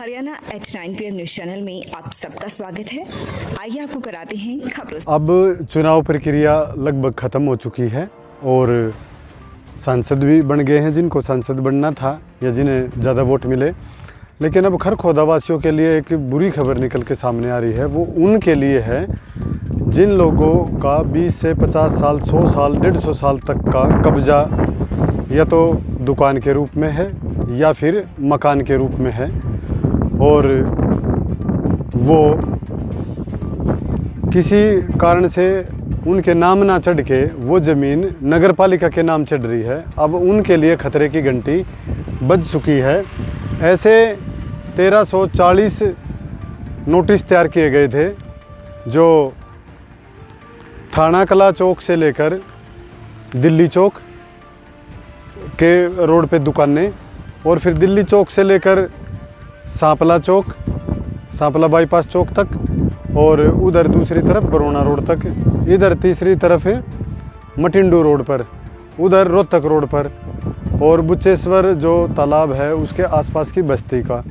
Haryana H9 PM news channel में आप सबका स्वागत है। आइए आपको कराते हैं खबरों। अब चुनाव प्रक्रिया लगभग ख़त्म हो चुकी है और सांसद भी बन गए हैं जिनको सांसद बनना था या जिन्हें ज़्यादा वोट मिले। लेकिन अब खरखोदा वासियों के लिए एक बुरी खबर निकल के सामने आ रही है। वो उनके लिए है जिन लोगों का 20 से 50 साल, 100 साल, 150 साल तक का कब्ज़ा या तो दुकान के रूप में है या फिर मकान के रूप में है और वो किसी कारण से उनके नाम ना चढ़ के वो ज़मीन नगर पालिका के नाम चढ़ रही है। अब उनके लिए खतरे की घंटी बज चुकी है। ऐसे 1340 नोटिस तैयार किए गए थे जो थाना कला चौक से लेकर दिल्ली चौक के रोड पे दुकानें और फिर दिल्ली चौक से लेकर सांपला चौक, सांपला बाईपास चौक तक और उधर दूसरी तरफ बरोना रोड तक, इधर तीसरी तरफ है मटिंडू रोड पर, उधर रोहतक रोड पर और बुच्चेश्वर जो तालाब है उसके आसपास की बस्ती का।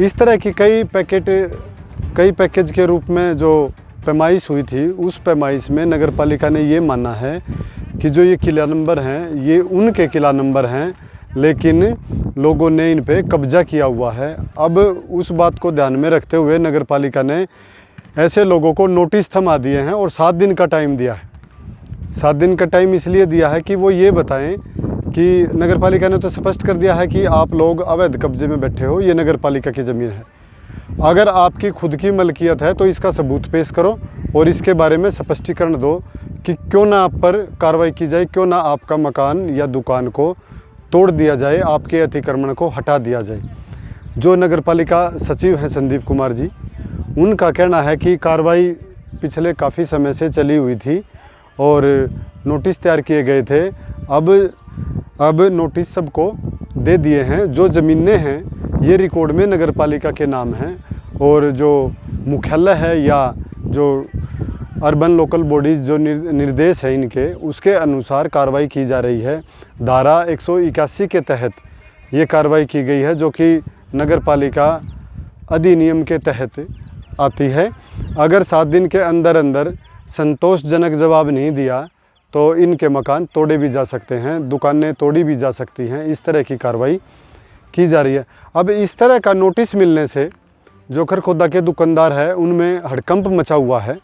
इस तरह की कई पैकेज के रूप में जो पैमाइश हुई थी, उस पैमाइश में नगर पालिका ने ये माना है कि जो ये किला नंबर हैं ये उनके किला नंबर हैं, लेकिन लोगों ने इन पे कब्जा किया हुआ है। अब उस बात को ध्यान में रखते हुए नगर पालिका ने ऐसे लोगों को नोटिस थमा दिए हैं और 7 दिन का टाइम दिया है। 7 दिन का टाइम इसलिए दिया है कि वो ये बताएं कि नगर पालिका ने तो स्पष्ट कर दिया है कि आप लोग अवैध कब्जे में बैठे हो, ये नगर पालिका की ज़मीन है। अगर आपकी खुद की मलकियत है तो इसका सबूत पेश करो और इसके बारे में स्पष्टीकरण दो कि क्यों ना आप पर कार्रवाई की जाए, क्यों ना आपका मकान या दुकान को तोड़ दिया जाए, आपके अतिक्रमण को हटा दिया जाए। जो नगर पालिका सचिव हैं संदीप कुमार जी, उनका कहना है कि कार्रवाई पिछले काफ़ी समय से चली हुई थी और नोटिस तैयार किए गए थे। अब नोटिस सबको दे दिए हैं। जो ज़मीनें हैं ये रिकॉर्ड में नगर पालिका के नाम हैं और जो मुख्यालय है या जो अर्बन लोकल बॉडीज़ जो निर्देश है इनके, उसके अनुसार कार्रवाई की जा रही है। धारा 181 के तहत ये कार्रवाई की गई है जो कि नगर पालिका अधिनियम के तहत आती है। अगर 7 दिन के अंदर संतोषजनक जवाब नहीं दिया तो इनके मकान तोड़े भी जा सकते हैं, दुकानें तोड़ी भी जा सकती हैं। इस तरह की कार्रवाई की जा रही है। अब इस तरह का नोटिस मिलने से जो खरखोदा के दुकानदार हैं उनमें हड़कंप मचा हुआ है।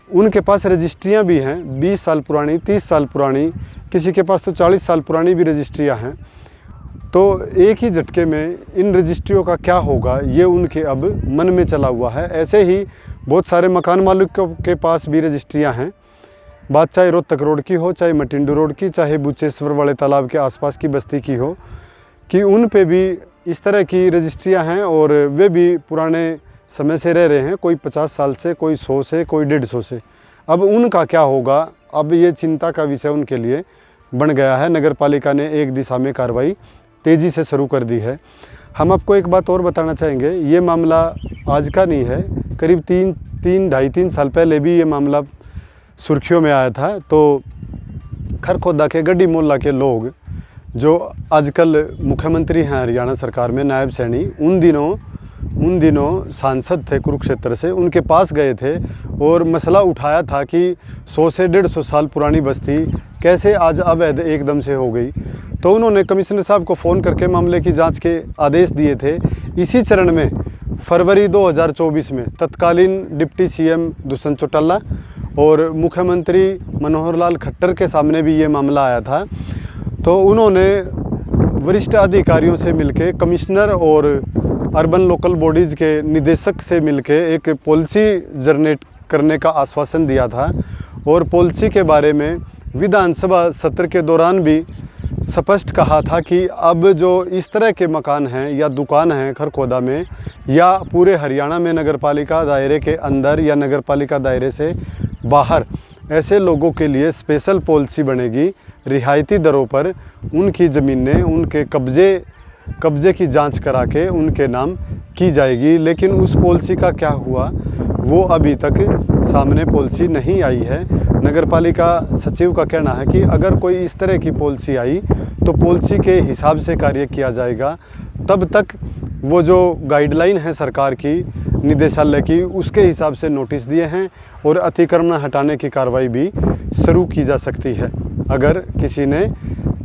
उनके पास रजिस्ट्रियां भी हैं 20 साल पुरानी, 30 साल पुरानी, किसी के पास तो 40 साल पुरानी भी रजिस्ट्रियां हैं। तो एक ही झटके में इन रजिस्ट्रियों का क्या होगा ये उनके अब मन में चला हुआ है। ऐसे ही बहुत सारे मकान मालिकों के पास भी रजिस्ट्रियां हैं, बात चाहे रोहतक रोड की हो, चाहे मटिंडू रोड की, चाहे बुच्चेश्वर वाले तालाब के आसपास की बस्ती की हो, कि उन पे भी इस तरह की रजिस्ट्रियां हैं और वे भी पुराने समय से रह रहे हैं, कोई 50 साल से, कोई 100 से, कोई 150 से। अब उनका क्या होगा, अब ये चिंता का विषय उनके लिए बन गया है। नगर पालिका ने एक दिशा में कार्रवाई तेज़ी से शुरू कर दी है। हम आपको एक बात और बताना चाहेंगे, ये मामला आज का नहीं है, करीब 3-2.5-3 साल पहले भी ये मामला सुर्खियों में आया था। तो खरखोदा के गड्डी मोहल्ला के लोग जो आजकल मुख्यमंत्री हैं हरियाणा सरकार में, नायब सैनी, उन दिनों सांसद थे कुरुक्षेत्र से, उनके पास गए थे और मसला उठाया था कि 100 से 150 साल पुरानी बस्ती कैसे आज अवैध एकदम से हो गई। तो उन्होंने कमिश्नर साहब को फ़ोन करके मामले की जांच के आदेश दिए थे। इसी चरण में फरवरी 2024 में तत्कालीन डिप्टी सीएम दुष्यंत चौटाला और मुख्यमंत्री मनोहर लाल खट्टर के सामने भी ये मामला आया था। तो उन्होंने वरिष्ठ अधिकारियों से मिलके, कमिश्नर और अर्बन लोकल बॉडीज़ के निदेशक से मिलके एक पॉलिसी जनरेट करने का आश्वासन दिया था और पॉलिसी के बारे में विधानसभा सत्र के दौरान भी स्पष्ट कहा था कि अब जो इस तरह के मकान हैं या दुकान हैं खरखोदा में या पूरे हरियाणा में नगर पालिका दायरे के अंदर या नगर पालिका दायरे से बाहर, ऐसे लोगों के लिए स्पेशल पॉलिसी बनेगी। रियायती दरों पर उनकी ज़मीनें, उनके कब्जे की जांच करा के उनके नाम की जाएगी। लेकिन उस पॉलिसी का क्या हुआ वो अभी तक सामने पॉलिसी नहीं आई है। नगर पालिका सचिव का कहना है कि अगर कोई इस तरह की पॉलिसी आई तो पॉलिसी के हिसाब से कार्य किया जाएगा। तब तक वो जो गाइडलाइन है सरकार की, निदेशालय की, उसके हिसाब से नोटिस दिए हैं और अतिक्रमण हटाने की कार्रवाई भी शुरू की जा सकती है अगर किसी ने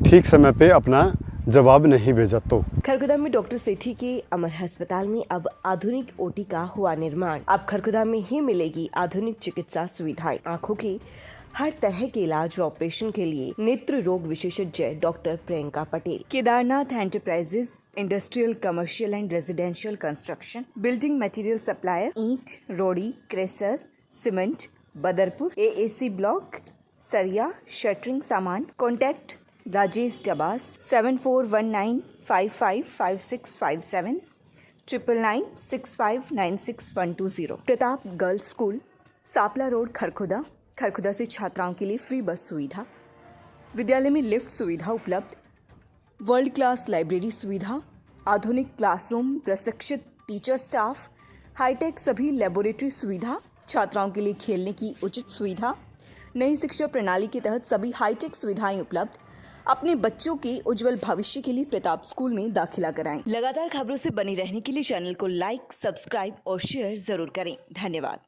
ठीक समय पे अपना जवाब नहीं भेजा तो। खरगोदा में डॉक्टर सेठी के अमर अस्पताल में अब आधुनिक ओटी का हुआ निर्माण। अब खरगोदा में ही मिलेगी आधुनिक चिकित्सा सुविधाएं। आंखों की हर तरह के इलाज और ऑपरेशन के लिए नेत्र रोग विशेषज्ञ doctor Priyanka Patel. Kedarnath enterprises industrial, commercial and residential construction, building material supplier, ईंट, रोड़ी, crusher, cement, Badarpur, AAC block, सरिया, शटरिंग सामान। Contact Rajesh Dabas 7419555657 9996596120। Pratap girls school, Sapla road, Kharkhoda. Kharkhoda से छात्राओं के लिए फ्री बस सुविधा, विद्यालय में लिफ्ट सुविधा उपलब्ध, वर्ल्ड क्लास लाइब्रेरी सुविधा, आधुनिक क्लासरूम, प्रशिक्षित टीचर स्टाफ, हाईटेक सभी लेबोरेटरी सुविधा, छात्राओं के लिए खेलने की उचित सुविधा। नई शिक्षा प्रणाली के तहत सभी हाईटेक सुविधाएं उपलब्ध। अपने बच्चों के उज्जवल भविष्य के लिए प्रताप स्कूल में दाखिला कराएं। लगातार खबरों से बने रहने के लिए चैनल को लाइक, सब्सक्राइब और शेयर जरूर करें। धन्यवाद।